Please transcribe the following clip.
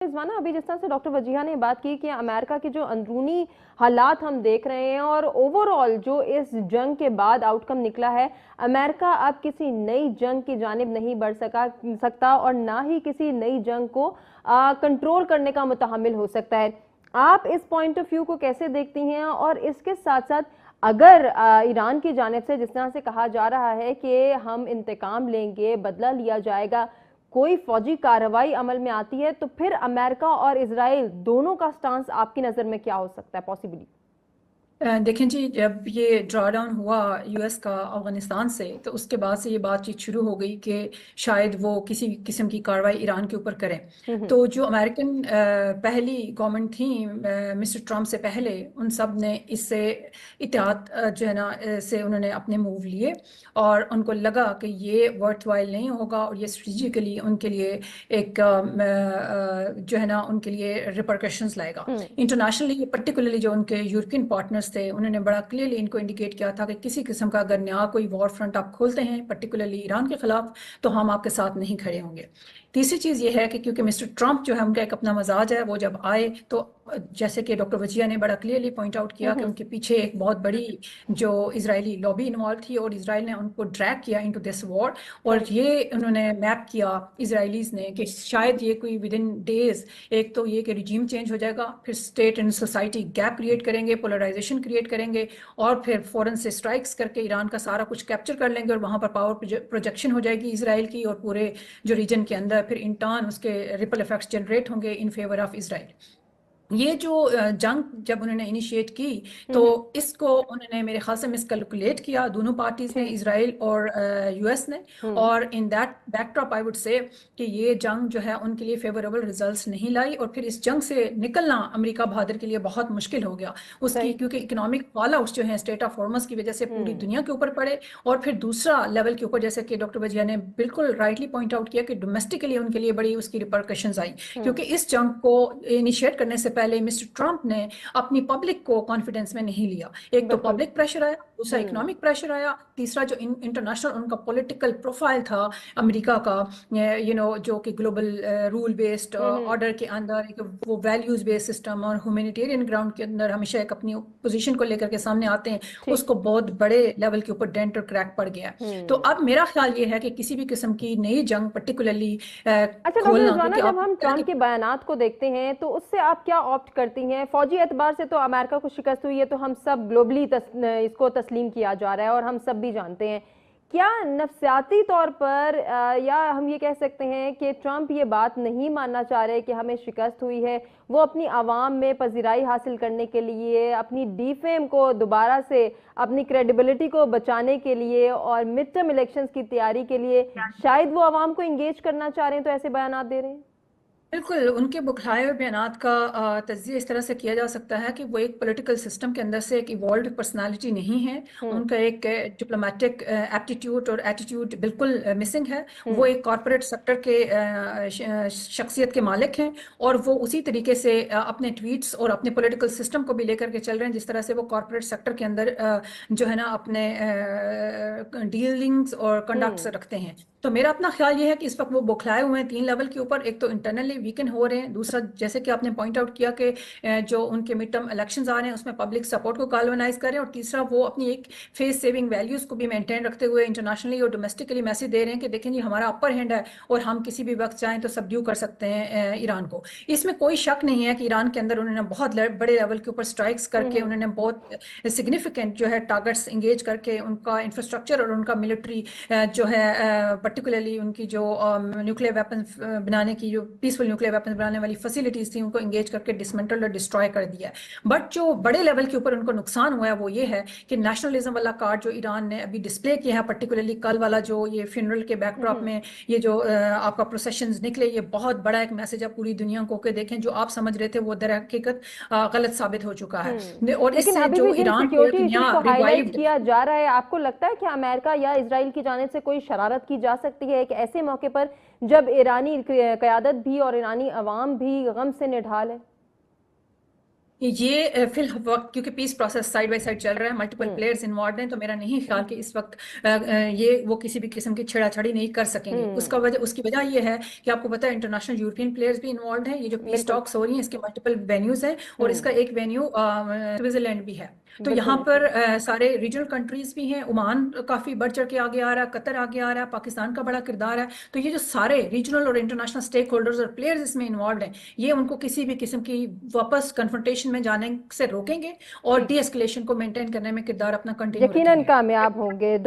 रिजवाना, अभी जिस तरह से डॉक्टर वजीहा ने बात की कि अमेरिका के जो अंदरूनी हालात हम देख रहे हैं और ओवरऑल जो इस जंग के बाद आउटकम निकला है, अमेरिका अब किसी नई जंग की जानिब नहीं बढ़ सकता और ना ही किसी नई जंग को कंट्रोल करने का मुतहम्मिल हो सकता है। आप इस पॉइंट ऑफ व्यू को कैसे देखती हैं? और इसके साथ साथ अगर ईरान की जानिब से जिस तरह से कहा जा रहा है कि हम इंतकाम लेंगे, बदला लिया जाएगा, कोई फौजी कार्रवाई अमल में आती है, तो फिर अमेरिका और इजराइल दोनों का स्टांस आपकी नजर में क्या हो सकता है पॉसिबली? देखें जी, जब ये ड्रा डाउन हुआ यूएस का अफगानिस्तान से, तो उसके बाद से ये बातचीत शुरू हो गई कि शायद वो किसी किस्म की कार्रवाई ईरान के ऊपर करें। तो जो अमेरिकन पहली गवर्नमेंट थी मिस्टर ट्रम्प से पहले, उन सब ने इससे इत्तेहाद जो है ना से उन्होंने अपने मूव लिए और उनको लगा कि ये वर्थ वाइल नहीं होगा और ये स्ट्रेटेजिकली उनके लिए एक जो है ना उनके लिए रिपरकशंस लाएगा इंटरनेशनली। पर्टिकुलरली जो उनके यूरोपियन पार्टनर्स थे, उन्होंने बड़ा क्लियरली इनको इंडिकेट किया था कि किसी किस्म का अगर नया कोई वॉर फ्रंट आप खोलते हैं पर्टिकुलरली ईरान के खिलाफ, तो हम आपके साथ नहीं खड़े होंगे। तीसरी चीज़ ये है कि क्योंकि मिस्टर ट्रम्प जो है उनका एक अपना मजाज है, वो जब आए तो जैसे कि डॉक्टर वजिया ने बड़ा क्लियरली पॉइंट आउट किया कि उनके पीछे एक बहुत बड़ी जो इजरायली लॉबी इन्वॉल्व थी और इसराइल ने उनको ड्रैग किया इनटू दिस वॉर। और ये उन्होंने मैप किया इसराइलीज ने कि शायद ये कोई विद इन डेज, एक तो ये कि रिजीम चेंज हो जाएगा, फिर state and society gap create करेंगे, पोलराइजेशन क्रिएट करेंगे और फिर फौरन से स्ट्राइक्स करके ईरान का सारा कुछ कैप्चर कर लेंगे और वहाँ पर पावर प्रोजेक्शन हो जाएगी इसराइल की और पूरे जो रीजन के अंदर फिर इन टर्न उसके रिपल इफेक्ट्स जनरेट होंगे इन फेवर ऑफ इसराइल। ये जो जंग जब उन्होंने इनिशिएट की, तो इसको उन्होंने मेरे ख्याल से मिसकैलकुलेट किया दोनों पार्टीज ने, इसराइल और यूएस ने। और in that backdrop I would say कि ये जंग जो है उनके लिए फेवरेबल रिजल्ट्स नहीं लाई और फिर इस जंग से निकलना अमेरिका बहादुर के लिए बहुत मुश्किल हो गया उसकी, क्योंकि इकोनॉमिक फॉल आउट्स जो है स्टेट ऑफ हॉर्मस की वजह से पूरी दुनिया के ऊपर पड़े। और फिर दूसरा लेवल के ऊपर, जैसे कि डॉक्टर वजिया ने बिल्कुल राइटली पॉइंट आउट किया कि डोमेस्टिकली उनके लिए बड़ी उसकी रिपरकशंस आई, क्योंकि इस जंग को इनिशिएट करने से पहले मिस्टर ट्रम्प ने अपनी पब्लिक को कॉन्फिडेंस में नहीं लिया। एक तो पब्लिक प्रेशर आया, दूसरा इकोनॉमिक प्रेशर आया, तीसरा जो इंटरनेशनल उनका पॉलिटिकल प्रोफाइल था अमेरिका का, जो कि ग्लोबल रूल बेस्ड ऑर्डर के अंदर एक वो वैल्यूज बेस्ड सिस्टम और ह्यूमैनिटेरियन ग्राउंड के अंदर हमेशा एक अपनी पोजीशन को लेकर के सामने आते हैं, उसको बहुत बड़े लेवल के ऊपर डेंट और क्रैक पड़ गया। तो अब मेरा ख्याल ये है कि किसी भी किस्म की नई जंग पर्टिकुलरली अच्छा डॉक्टर रिजवाना, जब हम ट्रम्प के बयानात को देखते हैं तो उससे आप क्या ऑप्ट करती हैं? फौजी एतबार से तो अमेरिका को शिकस्त हुई है, तो हम सब ग्लोबली इसको तस्लीम किया जा रहा है और हम सब भी जानते हैं। क्या नफ्सियाती तौर पर या हम ये कह सकते हैं कि ट्रम्प ये बात नहीं मानना चाह रहे कि हमें शिकस्त हुई है, वो अपनी आवाम में पजीराई हासिल करने के लिए, अपनी डीफेम को दोबारा से, अपनी क्रेडिबिलिटी को बचाने के लिए और मिड टर्म इलेक्शंस की तैयारी के लिए शायद वो आवाम को इंगेज करना चाह रहे हैं, तो ऐसे बयानात दे रहे हैं? बिल्कुल, उनके बुखलाए हुए बयानात का तज्जिया इस तरह से किया जा सकता है कि वो एक पॉलिटिकल सिस्टम के अंदर से एक इवॉल्व पर्सनालिटी नहीं है। उनका एक डिप्लोमेटिक एप्टीट्यूड और एटीट्यूड बिल्कुल मिसिंग है। वो एक कॉरपोरेट सेक्टर के शख्सियत के मालिक हैं और वो उसी तरीके से अपने ट्वीट्स और अपने पॉलिटिकल सिस्टम को भी लेकर के चल रहे हैं जिस तरह से वो कॉरपोरेट सेक्टर के अंदर जो है ना अपने डीलिंग्स और कंडक्ट्स रखते हैं। तो मेरा अपना ख्याल ये है कि इस वक्त वो बुखलाए हुए हैं तीन लेवल के ऊपर। एक तो इंटरनली वीकन हो रहे हैं, दूसरा जैसे कि आपने पॉइंट आउट किया कि जो उनके मिड टर्म इलेक्शंस आ रहे हैं उसमें पब्लिक सपोर्ट को गाल्वनाइज कर रहे हैं, और तीसरा वो अपनी एक फेस सेविंग वैल्यूज को भी मेंटेन रखते हुए इंटरनेशनली और डोमेस्टिकली मैसेज दे रहे हैं कि देखें जी हमारा अपर हैंड है और हम किसी भी वक्त चाहें तो सबड्यू कर सकते हैं ईरान को। इसमें कोई शक नहीं है कि ईरान के अंदर उन्होंने बहुत बड़े लेवल के ऊपर स्ट्राइक्स करके उन्होंने बहुत सिग्निफिकेंट जो है टारगेट्स इंगेज करके उनका इंफ्रास्ट्रक्चर और उनका मिलिट्री जो है पर्टिकुलरली उनकी जो न्यूक्लियर वेपन्स बनाने की, जो पीसफुल न्यूक्लियर वेपन्स बनाने वाली फैसिलिटीज थी, उनको इंगेज करके डिसमेंटल और डिस्ट्रॉय कर दिया है। बट जो बड़े लेवल के ऊपर उनको नुकसान हुआ है वो ये है कि नेशनलिज्म वाला कार्ड जो ईरान ने अभी डिस्प्ले किया है, पर्टिकुलरली कल वाला जो ये फ्यूनरल के बैकड्रॉप में ये जो आपका प्रोसेशंस निकले, ये बहुत बड़ा एक मैसेज है पूरी दुनिया को कि देखें जो आप समझ रहे थे वो दर हकीकत गलत साबित हो चुका है। और लेकिन इससे अभी जो भी जिन ईरान को एक सिक्योरिटी इश्यूज नया को हाईलाइट रिवाइव्ड, किया जा रहा है, आपको लगता है कि अमेरिका या इजराइल की जानिब से कोई शरारत की जा सकती है एक ऐसे मौके पर जब ईरानी क़यादत भी और ईरानी अवाम भी गम से निढाल है? یہ فی الوقت کیونکہ peace process side by side چل رہا ہے، ملٹیپل پلیئرز انوالوڈ ہیں، تو میرا نہیں خیال کہ اس وقت یہ وہ کسی بھی قسم کی چھیڑا چھڑی نہیں کر سکیں گے. اس کی وجہ یہ ہے کہ آپ کو پتا ہے انٹرنیشنل یورپین پلیئرز بھی انوالوڈ ہیں. یہ جو پیس ٹاکس ہو رہی ہیں اس کے ملٹیپل وینیوز ہیں، اور اس کا ایک وینیو سوئٹزرلینڈ بھی ہے. تو یہاں پر سارے ریجنل کنٹریز بھی ہیں. عمان کافی بڑھ چڑھ کے آگے آ رہا ہے، قطر آگے آ رہا ہے، پاکستان کا بڑا کردار ہے. تو یہ جو سارے ریجنل اور انٹرنیشنل اسٹیک ہولڈرز اور پلیئرز اس میں انوالوڈ ہیں، یہ ان کو کسی بھی قسم کی واپس کنفرنٹیشن میں جانے سے روکیں گے اور ڈی ایسکلیشن کو مینٹین کرنے میں کردار اپنا کنٹینیو رکھیں یقیناً گے. کامیاب ہوں گے.